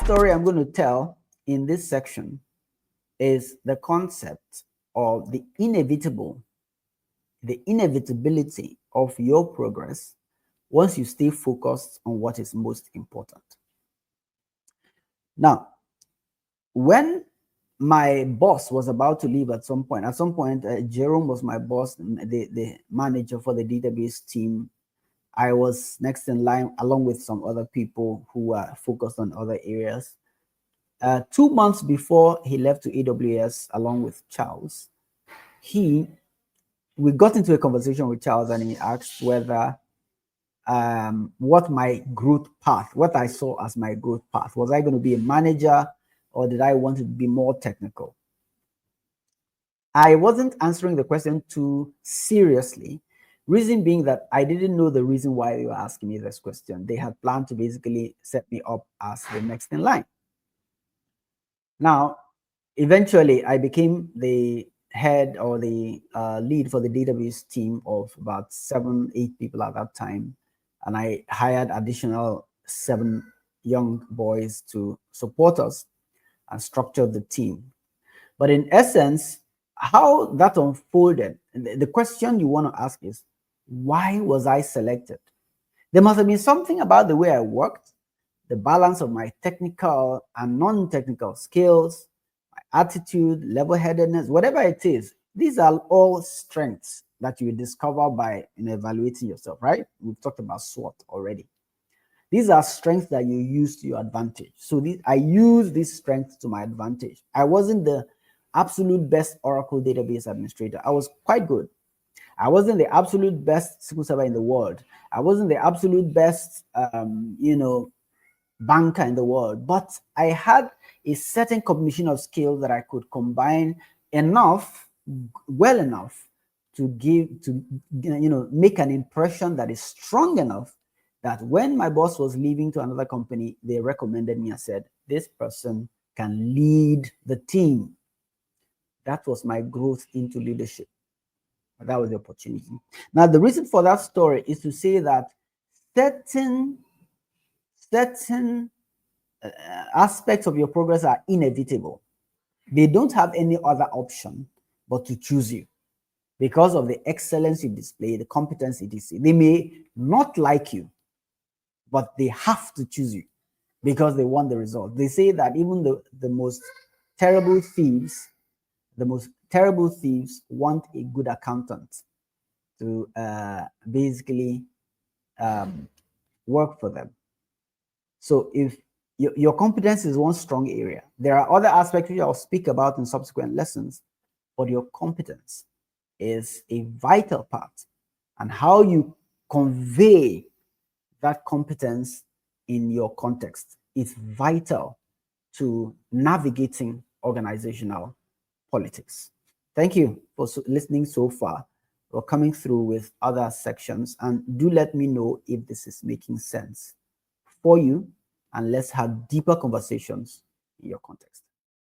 story I'm going to tell in this section is the concept of the inevitability of your progress once you stay focused on what is most important. Now, when my boss was about to leave at some point, Jerome was my boss, the manager for the database team. I was next in line along with some other people who were focused on other areas. 2 months before he left to AWS along with Charles, we got into a conversation with Charles, and he asked whether what my growth path, what I saw as my growth path. Was I going to be a manager, or did I want to be more technical? I wasn't answering the question too seriously. Reason being that I didn't know the reason why they were asking me this question. They had planned to basically set me up as the next in line. Now, eventually, I became the head or the lead for the database team of about 7, 8 people at that time. And I hired additional 7 young boys to support us and structure the team. But in essence, how that unfolded, the question you want to ask is, why was I selected? There must have been something about the way I worked, the balance of my technical and non-technical skills, my attitude, level-headedness, whatever it is. These are all strengths that you discover by evaluating yourself, right? We've talked about SWOT already. These are strengths that you use to your advantage. So I use these strengths to my advantage. I wasn't the absolute best Oracle database administrator. I was quite good. I wasn't the absolute best SQL Server in the world. I wasn't the absolute best, banker in the world. But I had a certain combination of skills that I could combine well enough to make an impression that is strong enough that when my boss was leaving to another company, they recommended me and said, this person can lead the team. That was my growth into leadership. That was the opportunity. Now, the reason for that story is to say that certain aspects of your progress are inevitable. They don't have any other option but to choose you because of the excellence you display, the competence you display. They may not like you, but they have to choose you because they want the result. They say that even the most terrible thieves want a good accountant to basically work for them. So if your competence is one strong area, there are other aspects which I'll speak about in subsequent lessons, but your competence is a vital part, and how you convey that competence in your context is vital to navigating organizational politics. Thank you for listening so far. We're coming through with other sections, and do let me know if this is making sense for you, and let's have deeper conversations in your context.